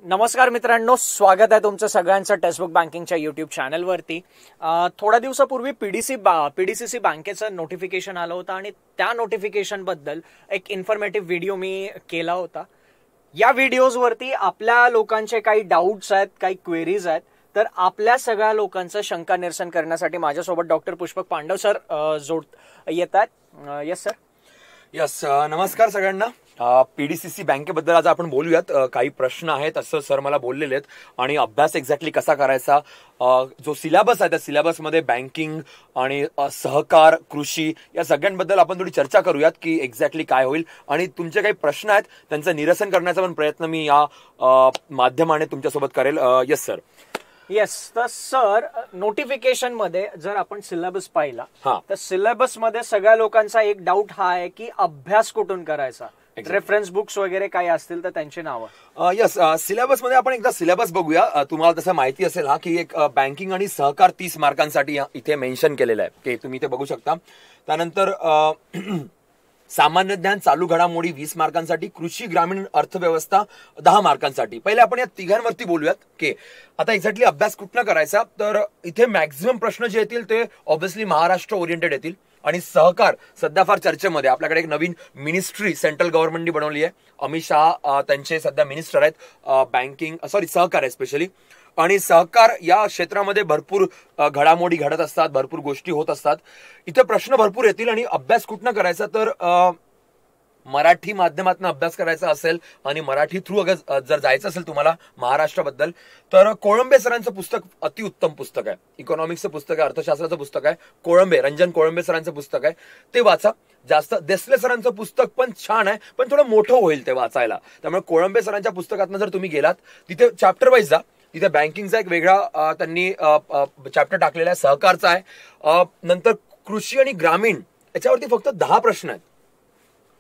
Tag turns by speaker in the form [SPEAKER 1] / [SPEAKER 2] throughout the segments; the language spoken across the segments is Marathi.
[SPEAKER 1] नमस्कार मित्रांनो, स्वागत आहे तुमचं सगळ्यांचं टेक्स्टबुक बँकिंगच्या यूट्यूब चॅनलवरती. थोड्या दिवसापूर्वी पीडीसीसी बँकेचं नोटिफिकेशन आलं होतं आणि त्या नोटिफिकेशनबद्दल एक इन्फॉर्मेटिव्ह व्हिडिओ मी केला होता. या व्हिडिओजवरती आपल्या लोकांचे काही डाऊट्स आहेत, काही क्वेरीज आहेत, तर आपल्या सगळ्या लोकांचं शंका निरसन करण्यासाठी माझ्यासोबत डॉक्टर पुष्पक पांडव सर येत आहेत. Yes sir.
[SPEAKER 2] यस, नमस्कार सगळ्यांना. पीडीसीसी बँकेबद्दल आज आपण बोलूयात. काही प्रश्न आहेत असं सर मला बोललेले आहेत आणि अभ्यास एक्झॅक्टली कसा करायचा, जो सिलेबस आहे त्या सिलेबसमध्ये बँकिंग आणि सहकार, कृषी या सगळ्यांबद्दल आपण थोडी चर्चा करूयात की एक्झॅक्टली काय होईल आणि तुमचे काही प्रश्न आहेत त्यांचं निरसन करण्याचा पण प्रयत्न मी या माध्यमाने तुमच्यासोबत करेल. Yes sir.
[SPEAKER 1] येस, तर सर नोटिफिकेशन मध्ये जर आपण सिलेबस पाहिला तर सिलेबस मध्ये सगळ्या लोकांचा एक डाऊट हा आहे की अभ्यास कुठून करायचा. रेफरन्स बुक्स वगैरे काही असतील तर त्यांची नावं.
[SPEAKER 2] यस, सिलेबस मध्ये आपण एकदा सिलेबस बघूया. तुम्हाला तसं माहिती असेल की एक बँकिंग आणि सहकार 30 मार्कांसाठी इथे मेन्शन केलेलं आहे की तुम्ही इथे बघू शकता. त्यानंतर सामान्य ज्ञान चालू घडामोडी 20 मार्कांसाठी, कृषी ग्रामीण अर्थव्यवस्था 10 मार्कांसाठी. पहिले आपण या तिघांवरती बोलूयात की आता एक्झॅक्टली अभ्यास कुठनं करायचा. तर इथे मॅक्झिमम प्रश्न जे येतील ते ऑब्व्हियसली महाराष्ट्र ओरिएंटेड येतील आणि सहकार सध्या फार चर्चेमध्ये. आपल्याकडे एक नवीन मिनिस्ट्री सेंट्रल गव्हर्नमेंटनी बनवली आहे. अमित शहा त्यांचे सध्या मिनिस्टर आहेत सहकार आहे स्पेशली. आणि सहकार या क्षेत्रामध्ये भरपूर घडामोडी घडत असतात, भरपूर गोष्टी होत असतात. इथे प्रश्न भरपूर येतील आणि अभ्यास कुठनं करायचा तर मराठी माध्यमातून अभ्यास करायचा असेल आणि मराठी थ्रू अगर जर जायचं असेल तुम्हाला महाराष्ट्राबद्दल तर कोळंबे सरांचं पुस्तक अतिउत्तम पुस्तक आहे. इकॉनॉमिक्सचं पुस्तक आहे, अर्थशास्त्राचं पुस्तक आहे. रंजन कोळंबे सरांचं पुस्तक आहे, ते वाचा. जास्त देसले सरांचं पुस्तक पण छान आहे, पण थोडं मोठं होईल ते वाचायला. त्यामुळे कोळंबे सरांच्या पुस्तकातनं जर तुम्ही गेलात तिथे चॅप्टर वाईज जा. तिथे बँकिंगचा एक वेगळा त्यांनी चॅप्टर टाकलेला आहे, सहकारचा आहे. नंतर कृषी आणि ग्रामीण याच्यावरती फक्त 10 प्रश्न आहेत.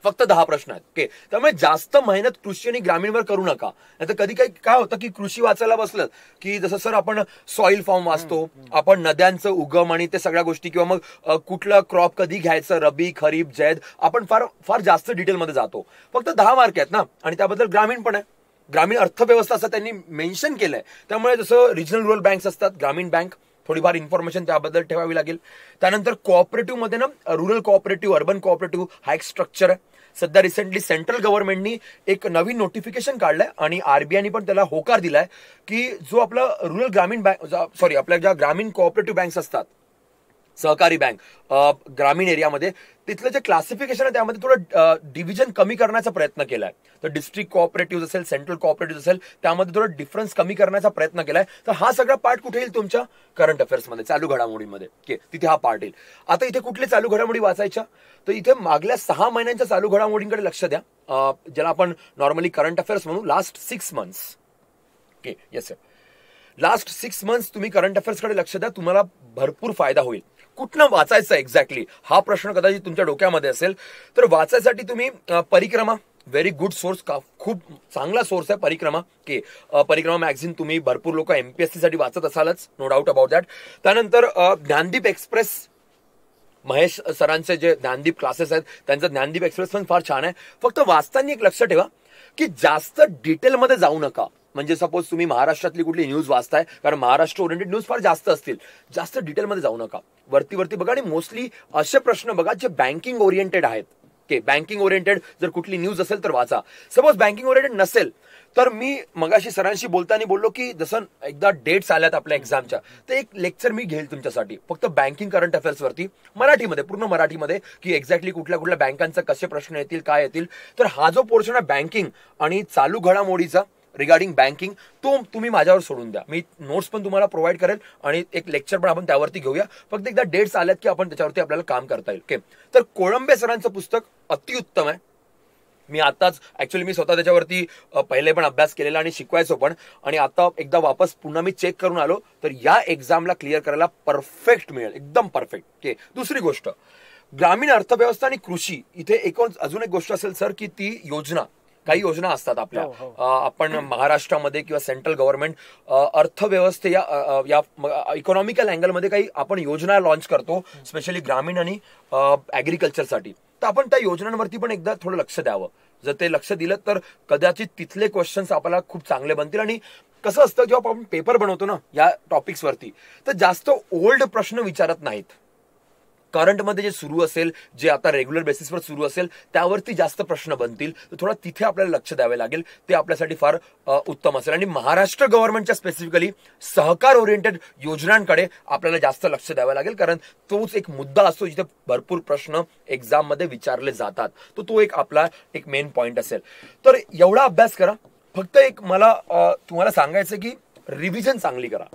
[SPEAKER 2] ओके, त्यामुळे जास्त मेहनत कृषी आणि ग्रामीणवर करू नका. नाहीतर कधी काय होतं की कृषी वाचायला बसलं की जसं सर आपण सॉइल फॉर्म वाचतो, आपण नद्यांचं उगम आणि ते सगळ्या गोष्टी किंवा मग कुठलं क्रॉप कधी घ्यायचं, रबी, खरीप, जैद, आपण फार फार जास्त डिटेलमध्ये जातो. फक्त 10 मार्क आहेत ना, आणि त्याबद्दल ग्रामीण पण आहे. ग्रामीण अर्थव्यवस्था असं त्यांनी मेन्शन केलंय. त्यामुळे जसं रिजनल रुरल बँक्स असतात, ग्रामीण बँक, थोडीफार इन्फॉर्मेशन त्याबद्दल ठेवावी लागेल. त्यानंतर कोऑपरेटिव्ह मध्ये ना रुरल कोऑपरेटिव्ह, अर्बन कोऑपरेटिव्ह हा एक स्ट्रक्चर आहे. सध्या रिसेंटली सेंट्रल गव्हर्नमेंटनी एक नवीन नोटिफिकेशन काढलंय आणि आरबीआयनी पण त्याला होकार दिलाय की जो आपला रुरल ग्रामीण बँक आपल्या ज्या ग्रामीण कोऑपरेटिव्ह बँक्स असतात, सहकारी बँक ग्रामीण एरियामध्ये, तिथलं जे क्लासिफिकेशन आहे त्यामध्ये थोडं डिव्हिजन कमी करण्याचा प्रयत्न केलाय. तर डिस्ट्रिक्ट कोऑपरेटिव्ह असेल, सेंट्रल कोऑपरेटिव्ह असेल, त्यामध्ये थोडं डिफरन्स कमी करण्याचा प्रयत्न केलाय. तर हा सगळा पार्ट कुठे येईल तुमच्या करंट अफेअर्समध्ये, चालू घडामोडीमध्ये, तिथे हा पार्ट येईल. आता इथे कुठली चालू घडामोडी वाचायच्या तर इथे मागल्या 6 महिन्यांच्या चालू घडामोडींकडे लक्ष द्या, ज्याला आपण नॉर्मली करंट अफेअर्स म्हणू. Last 6 months. Okay, yes sir. Last 6 months तुम्ही करंट अफेअर्सकडे लक्ष द्या, तुम्हाला भरपूर फायदा होईल. कुठनं वाचायचं एक्झॅक्टली हा प्रश्न कदाचित तुमच्या डोक्यामध्ये असेल तर वाचायसाठी तुम्ही परिक्रमा, व्हेरी गुड सोर्स, खूप चांगला सोर्स आहे परिक्रमा. परिक्रमा मॅगझिन तुम्ही भरपूर लोक एमपीएससी साठी वाचत असालच, नो डाऊट अबाउट दॅट. त्यानंतर ज्ञानदीप एक्सप्रेस, महेश सरांचे जे ज्ञानदीप क्लासेस आहेत त्यांचं ज्ञानदीप एक्सप्रेस पण फार छान आहे. फक्त वाचताना एक लक्ष ठेवा की जास्त डिटेलमध्ये जाऊ नका. म्हणजे सपोज तुम्ही महाराष्ट्रातली कुठली न्यूज वाचताय, कारण महाराष्ट्र ओरिएंटेड न्यूज फार जास्त असतील, जास्त डिटेलमध्ये जाऊ नका. वरती बघा आणि मोस्टली असे प्रश्न बघा जे बँकिंग ओरिएंटेड आहेत. बँकिंग ओरिएंटेड जर कुठली न्यूज असेल तर वाचा. सपोज बँकिंग ओरिएंटेड नसेल तर मी मगाशी सरांशी बोलताना बोललो की जसं एकदा डेट्स आल्यात आपल्या एक्झामच्या, तर एक लेक्चर मी घेईल तुमच्यासाठी फक्त बँकिंग करंट अफेअर्स वरती, मराठीमध्ये, पूर्ण मराठीमध्ये, की एक्झॅक्टली कुठल्या बँकांचा कसे प्रश्न येतील, काय येतील. तर हा जो पोर्शन आहे बँकिंग आणि चालू घडामोडीचा रिगार्डिंग बँकिंग, तो तुम्ही माझ्यावर सोडून द्या. मी नोट्स पण तुम्हाला प्रोव्हाइड करेल आणि एक लेक्चर पण आपण त्यावरती घेऊया. फक्त एकदा डेट्स आल्यात की आपण त्याच्यावरती आपल्याला काम करता येईल. ओके, तर कोळंबे सरांचं पुस्तक अतिउत्तम आहे. मी आताच ऍक्च्युअली मी स्वतः त्याच्यावरती पहिले पण अभ्यास केलेला आणि शिकवायचो पण, आणि आता एकदा वापस पुन्हा मी चेक करून आलो तर या एक्झामला क्लिअर करायला परफेक्ट मिळेल, एकदम परफेक्ट. ओके, दुसरी गोष्ट, ग्रामीण अर्थव्यवस्था आणि कृषी, इथे अजून एक गोष्ट असेल सर की ती योजना, काही योजना असतात आपल्या, आपण महाराष्ट्रामध्ये किंवा सेंट्रल गव्हर्नमेंट अर्थव्यवस्थे या इकॉनॉमिकल अँगलमध्ये काही आपण योजना लॉन्च करतो, स्पेशली ग्रामीण आणि ऍग्रिकल्चरसाठी. तर आपण त्या योजनांवरती पण एकदा थोडं लक्ष द्यावं. जर ते लक्ष दिलं तर कदाचित तिथले क्वेश्चन्स आपल्याला खूप चांगले बनतील. आणि कसं असतं, जेव्हा आपण पेपर बनवतो ना या टॉपिक्सवरती, तर जास्त ओल्ड प्रश्न विचारत नाहीत. करंटमध्ये जे सुरू असेल, जे आता रेग्युलर बेसिसवर सुरू असेल, त्यावरती जास्त प्रश्न बनतील. तर थोडा तिथे आपल्याला लक्ष द्यावे लागेल. ते आपल्यासाठी फार उत्तम असेल. आणि महाराष्ट्र गव्हर्नमेंटच्या स्पेसिफिकली सहकार ओरिएंटेड योजनांकडे आपल्याला जास्त लक्ष द्यावं लागेल, कारण तोच एक मुद्दा असतो जिथे भरपूर प्रश्न एक्झाम मध्ये विचारले जातात. तो एक आपला एक मेन पॉइंट असेल. तर एवढा अभ्यास करा. फक्त एक मला तुम्हाला सांगायचं की रिव्हिजन चांगली करा.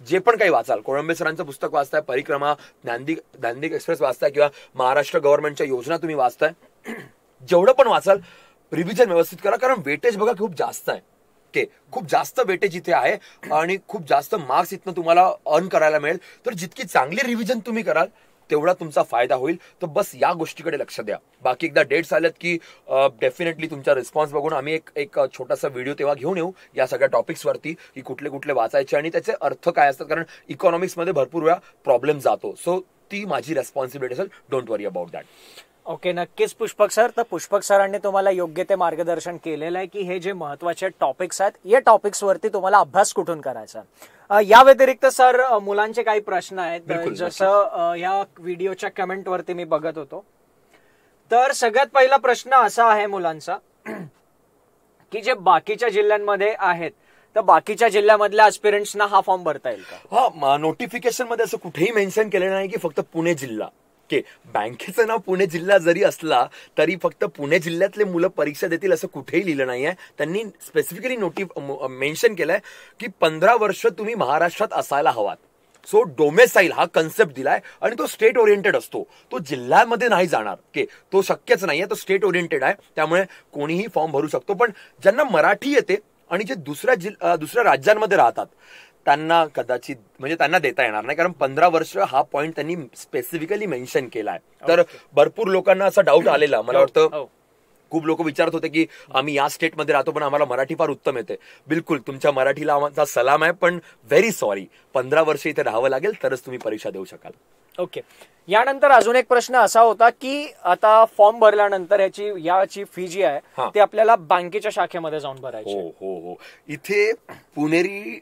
[SPEAKER 2] जे पण काही वाचाल, कोळंबे सरांचं पुस्तक वाचताय, परिक्रमा, ज्ञानदीप एक्सप्रेस वाचताय किंवा महाराष्ट्र गव्हर्नमेंटच्या योजना तुम्ही वाचताय, जेवढं पण वाचाल रिव्हिजन व्यवस्थित करा. कारण वेटेज बघा खूप जास्त आहे. खूप जास्त वेटेज इथे आहे आणि खूप जास्त मार्क्स इथनं तुम्हाला अर्न करायला मिळेल. तर जितकी चांगली रिव्हिजन तुम्ही कराल तेवढा तुमचा फायदा होईल. तर बस या गोष्टीकडे लक्ष द्या. बाकी एकदा डेट्स आल्यात की डेफिनेटली तुमचा रिस्पॉन्स बघून आम्ही एक छोटासा व्हिडिओ तेव्हा घेऊन येऊ या सगळ्या टॉपिक्सवरती, की कुठले कुठले वाचायचे आणि त्याचे अर्थ काय असतात. कारण इकॉनॉमिक्समध्ये भरपूर वेळा प्रॉब्लेम जातो. सो ती माझी रेस्पॉन्सिबिलिटी असेल. Don't worry about that.
[SPEAKER 1] Okay, नक्कीच पुष्पक सर. तर पुष्पक सरांनी तुम्हाला योग्य ते मार्गदर्शन केलेलं आहे की हे जे महत्वाचे टॉपिक्स आहेत, या टॉपिक्सवरती तुम्हाला अभ्यास कुठून करायचा. या व्यतिरिक्त सर मुलांचे काही प्रश्न आहेत, जसं या व्हिडिओच्या कमेंटवरती मी बघत होतो. तर सगळ्यात पहिला प्रश्न असा आहे मुलांचा की जे बाकीच्या जिल्ह्यांमध्ये आहेत, तर बाकीच्या जिल्ह्यामधल्या ऍस्पिरंट्सना हा फॉर्म भरता येईल का?
[SPEAKER 2] हा, नोटिफिकेशन मध्ये असं कुठेही मेन्शन केलेलं नाही की फक्त पुणे जिल्हा. बँकेचं नाव पुणे जिल्हा जरी असला तरी फक्त पुणे जिल्ह्यातले मुलं परीक्षा देतील असं कुठेही लिहिलं नाहीये. त्यांनी स्पेसिफिकली मेन्शन केलंय की 15 वर्ष तुम्ही महाराष्ट्रात असायला हवात. सो डोमेसाईल हा कन्सेप्ट दिलाय आणि तो स्टेट ओरिएंटेड असतो. तो जिल्ह्यामध्ये नाही जाणार. तो शक्यच नाहीये. तो स्टेट ओरिएंटेड आहे. त्यामुळे कोणीही फॉर्म भरू शकतो. पण ज्यांना मराठी येते आणि जे दुसऱ्या राज्यांमध्ये राहतात त्यांना कदाचित म्हणजे त्यांना देता येणार नाही, कारण 15 वर्ष हा पॉइंट त्यांनी स्पेसिफिकली मेन्शन केलाय. तर भरपूर लोकांना असा डाऊट आलेला. मला वाटतं खूप लोक विचारत होते की आम्ही या स्टेटमध्ये राहतो पण आम्हाला मराठी फार उत्तम येते. बिलकुल तुमच्या मराठीला आमचा सलाम आहे, पण व्हेरी सॉरी, 15 वर्ष इथे राहावं लागेल तरच तुम्ही परीक्षा देऊ शकाल.
[SPEAKER 1] ओके. यानंतर अजून एक प्रश्न असा होता की आता फॉर्म भरल्यानंतर याची फी जी आहे ती आपल्याला बँकेच्या शाखेमध्ये जाऊन भरायची.
[SPEAKER 2] हो. इथे पुणेरी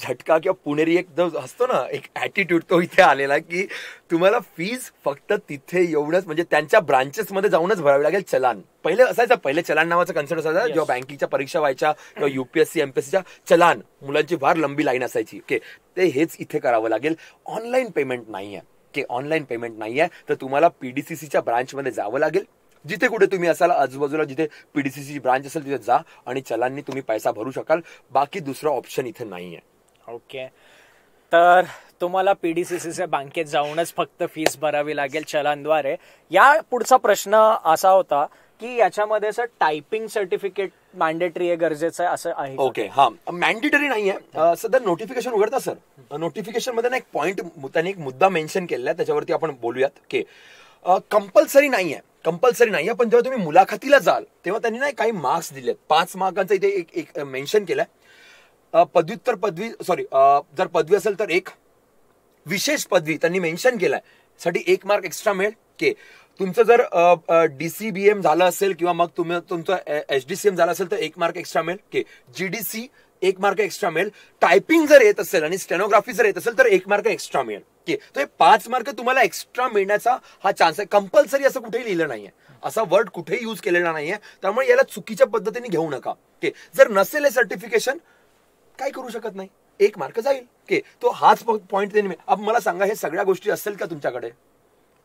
[SPEAKER 2] झटका किंवा पुणेरी एक जो असतो ना एक ऍटिट्यूड, तो इथे आलेला की तुम्हाला फीज फक्त तिथे एवढंच म्हणजे त्यांच्या ब्रांचेसमध्ये जाऊनच भरावी लागेल. चलान पहिले असायचं, पहिले चलान नावाचा कन्सेप्ट असायचा. जेव्हा बँकिंगच्या परीक्षा व्हायच्या किंवा युपीएससी एमपीएससीच्या चलान, मुलांची फार लंबी लाईन असायची. ते हेच इथे करावं लागेल. ऑनलाईन पेमेंट नाहीये. ऑनलाईन पेमेंट नाहीये, तर तुम्हाला पीडीसीसीच्या ब्रांचमध्ये जावं लागेल. जिथे कुठे तुम्ही असाल आजूबाजूला जिथे पीडीसीसी ब्रांच असेल तिथे जा आणि चलांनी तुम्ही पैसा भरू शकाल. बाकी दुसरा ऑप्शन इथे नाहीये.
[SPEAKER 1] ओके. तर तुम्हाला पीडीसीसीच्या बँकेत जाऊनच फक्त फीस भरावी लागेल चलानद्वारे. या पुढचा प्रश्न असा होता की याच्यामध्ये सर टायपिंग सर्टिफिकेट मॅन्डेटरी आहे, गरजेचं आहे असं आहे?
[SPEAKER 2] ओके, हा मॅन्डेटरी नाहीये. सध्या नोटिफिकेशन उघडता सर, नोटिफिकेशन मध्ये ना एक पॉइंट त्यांनी एक मुद्दा मेन्शन केलेला आहे, त्याच्यावरती आपण बोलूयात. की कंपल्सरी नाहीये. पण जेव्हा तुम्ही मुलाखतीला जाल तेव्हा त्यांनी ना काही मार्क्स दिलेत. 5 मार्कांचा इथे एक मेन्शन केलंय. जर पदवी असेल तर 1, विशेष पदवी त्यांनी मेन्शन केलाय साठी 1 मार्क एक्स्ट्रा मिळेल. तुमचं जर डीसीबीएम झालं असेल किंवा मग तुमचं एचडीसीएम झालं असेल तर 1 मार्क एक्स्ट्रा मिळेल. जीडीसी 1 मार्क एक्स्ट्रा मिळेल. टायपिंग जर येत असेल आणि स्टेनोग्राफी जर येत असेल तर 1 मार्क एक्स्ट्रा मिळेल. तर 5 मार्क तुम्हाला एक्स्ट्रा मिळण्याचा हा चान्स आहे. कंपल्सरी असं कुठेही लिहिलं नाहीये, असा वर्ड कुठेही यूज केलेला नाहीये. त्यामुळे याला चुकीच्या पद्धतीने घेऊ नका. जर नसेल हे सर्टिफिकेशन काय करू शकत नाही, 1 मार्क जाईल. तो हाच पॉईंट त्यांनी. अब मला सांगा, हे सगळ्या गोष्टी असेल का तुमच्याकडे?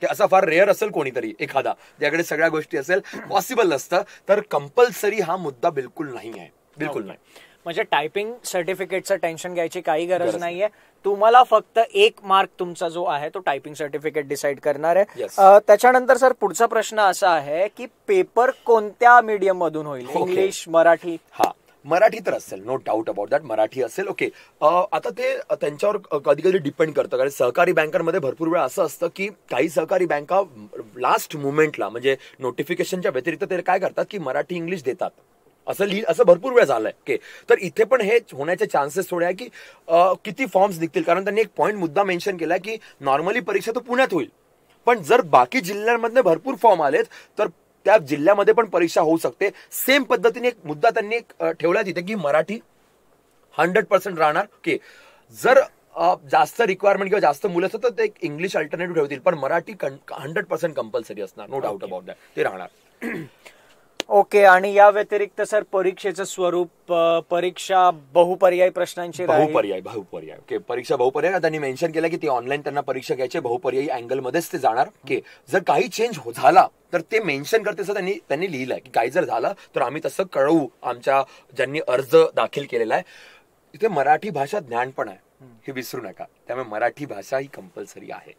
[SPEAKER 2] असा फार रेअर असेल कोणीतरी एखादा ज्याकडे सगळ्या गोष्टी असेल, पॉसिबल नसतं. तर कंपल्सरी हा मुद्दा बिलकुल नाही आहे, बिलकुल नाही.
[SPEAKER 1] म्हणजे टायपिंग सर्टिफिकेटचं टेन्शन घ्यायची काही गरज नाहीये. तुम्हाला फक्त 1 मार्क तुमचा जो आहे तो टायपिंग सर्टिफिकेट डिसाईड करणार आहे. त्याच्यानंतर सर पुढचा प्रश्न असा आहे की पेपर कोणत्या मीडियम मधून होईल? इंग्लिश, मराठी?
[SPEAKER 2] हा, मराठी तर असेल, no doubt about that, Marathi असेल. ओके. आता ते त्यांच्यावर कधी कधी डिपेंड करतं, कारण सहकारी बँकांमध्ये भरपूर वेळा असं असतं की काही सहकारी बँका लास्ट मुमेंटला म्हणजे नोटिफिकेशनच्या व्यतिरिक्त ते काय करतात की मराठी इंग्लिश देतात. असं भरपूर वेळ झालंय. तर इथे पण हे होण्याचे चान्सेस थोडे आहे की किती फॉर्म्स निघतील, कारण त्यांनी एक पॉईंट मुद्दा मेन्शन केलाय की नॉर्मली परीक्षा तर पुण्यात होईल, पण जर बाकी जिल्ह्यांमधले भरपूर फॉर्म आलेत तर त्या जिल्ह्यामध्ये पण परीक्षा होऊ शकते. सेम पद्धतीने एक मुद्दा त्यांनी ठेवला तिथे की मराठी 100% राहणार. ओके, जर जास्त रिक्वायरमेंट किंवा जास्त मुलं असतात तर ते एक इंग्लिश अल्टरनेटिव्ह ठेवतील, पण मराठी 100% कंपल्सरी असणार. नो डाऊट अबाउट दॅट, ते राहणार.
[SPEAKER 1] ओके. आणि या व्यतिरिक्त सर परीक्षेचं स्वरूप, परीक्षा बहुपर्याय प्रश्नांची
[SPEAKER 2] बहुपर्याय. ओके, परीक्षा बहुपर्याय. त्यांनी मेन्शन केलं की ते ऑनलाईन त्यांना परीक्षा घ्यायची, बहुपर्यायी अँगलमध्येच ते जाणार. ओके, जर काही चेंज झाला तर ते मेन्शन करते असं त्यांनी लिहिलंय की काही जर झालं तर आम्ही तसं कळवू आमच्या ज्यांनी अर्ज दाखल केलेला आहे. इथे मराठी भाषा ज्ञान पण आहे, हे विसरू नका. त्यामुळे मराठी भाषा ही कंपल्सरी आहे.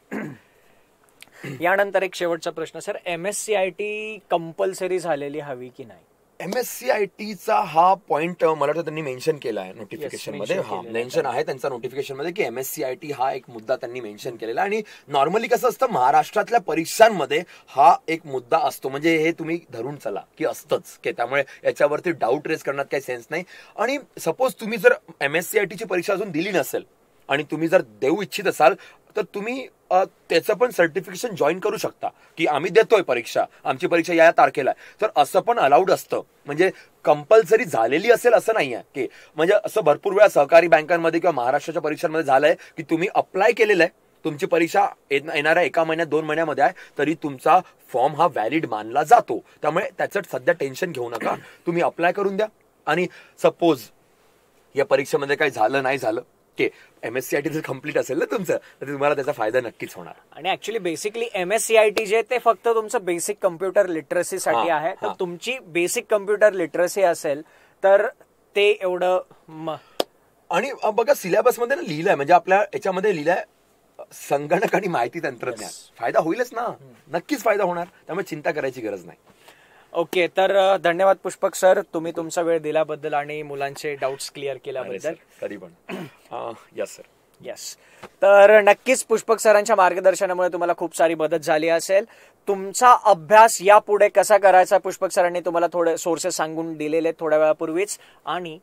[SPEAKER 1] यानंतर एक शेवटचा प्रश्न सर, MSCIT कंपल्सरी झालेली हवी की नाही?
[SPEAKER 2] MSCITचा हा पॉइंट मला वाटतं त्यांनी मेन्शन केला आहे नोटिफिकेशन मध्ये. हा मेन्शन आहे त्यांचा नोटिफिकेशन मध्ये की MSCIT हा एक मुद्दा त्यांनी मेन्शन केलेला. आणि नॉर्मली कसं असतं महाराष्ट्रातल्या परीक्षांमध्ये हा एक मुद्दा असतो, म्हणजे हे तुम्ही धरून चला की असतंच की त्यामुळे याच्यावरती डाऊट रेस करण्यात काही सेन्स नाही. आणि सपोज तुम्ही जर MSCITची परीक्षा अजून दिली नसेल आणि तुम्ही जर देऊ इच्छित असाल तर तुम्ही त्याचं पण सर्टिफिकेशन जॉईन करू शकता की आम्ही देतोय परीक्षा, आमची परीक्षा या तारखेला आहे. तर असं पण अलाउड असतं, म्हणजे कंपल्सरी झालेली असेल असं नाही आहे की, म्हणजे असं भरपूर वेळा सहकारी बँकांमध्ये किंवा महाराष्ट्राच्या परीक्षांमध्ये झालंय की तुम्ही अप्लाय केलेलं आहे, तुमची परीक्षा येणाऱ्या 1 महिन्यात 2 महिन्यामध्ये आहे, तरी तुमचा फॉर्म हा व्हॅलिड मानला जातो. त्यामुळे त्याचं सध्या टेन्शन घेऊ नका, तुम्ही अप्लाय करून द्या. आणि सपोज या परीक्षेमध्ये काही झालं नाही झालं की MSCIT जर कम्प्लीट असेल ना तुमचं तर तुम्हाला त्याचा फायदा नक्कीच होणार.
[SPEAKER 1] आणि ऍक्च्युली बेसिकली MSCIT जे ते फक्त तुमचं बेसिक कम्प्युटर लिटरसीसाठी आहे. तर तुमची बेसिक कम्प्युटर लिटरसी असेल तर ते एवढं.
[SPEAKER 2] आणि बघा सिलेबस मध्ये लिहिलंय, म्हणजे आपल्या याच्यामध्ये लिहिलंय संगणक आणि माहिती तंत्रज्ञान. फायदा होईलच ना, नक्कीच फायदा होणार, त्यामुळे चिंता करायची गरज नाही.
[SPEAKER 1] ओके, तर धन्यवाद पुष्पक सर, तुम्ही तुमचा वेळ दिल्याबद्दल आणि मुलांचे डाऊट्स क्लिअर केल्याबद्दल.
[SPEAKER 2] कधी पण. Yes sir.
[SPEAKER 1] येस, तर नक्कीच पुष्पक सरांच्या मार्गदर्शनामुळे तुम्हाला खूप सारी मदत झाली असेल. तुमचा अभ्यास यापुढे कसा करायचा पुष्पक सरांनी तुम्हाला थोडे सोर्सेस सांगून दिलेले थोड्या वेळापूर्वीच. आणि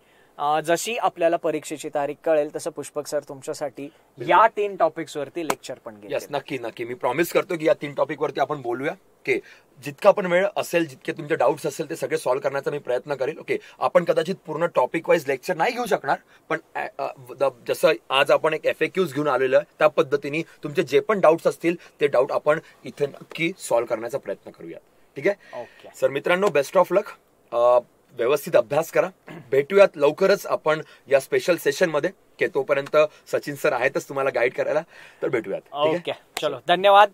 [SPEAKER 1] जशी आपल्याला परीक्षेची तारीख कळेल तसं पुष्पक सर तुमच्यासाठी या 3 टॉपिक्स वरती लेक्चर पण घेतील.
[SPEAKER 2] यस, नक्की. मी प्रॉमिस करतो की या 3 टॉपिक वरती आपण बोलूया. ओके, जितका पण वेळ असेल, जितके तुमचे डाऊट्स असेल ते सगळे सॉल्व्ह करण्याचा मी प्रयत्न करेल. ओके, आपण कदाचित पूर्ण टॉपिक वाईज लेक्चर नाही घेऊ शकणार, पण जसं आज आपण एक FAQs घेऊन आलेलो आहे त्या पद्धतीने तुमचे जे पण डाऊट्स असतील ते डाऊट आपण इथे नक्की सॉल्व्ह करण्याचा प्रयत्न करूया. ठीक आहे.
[SPEAKER 1] ओके
[SPEAKER 2] सर, मित्रांनो, बेस्ट ऑफ लक. व्यवस्थित अभ्यास करा. भेटूयात लवकरच आपण या स्पेशल सेशन मध्ये, की तोपर्यंत सचिन सर आहेतच तुम्हाला गाईड करायला, तर भेटूयात.
[SPEAKER 1] ओके, चलो, धन्यवाद.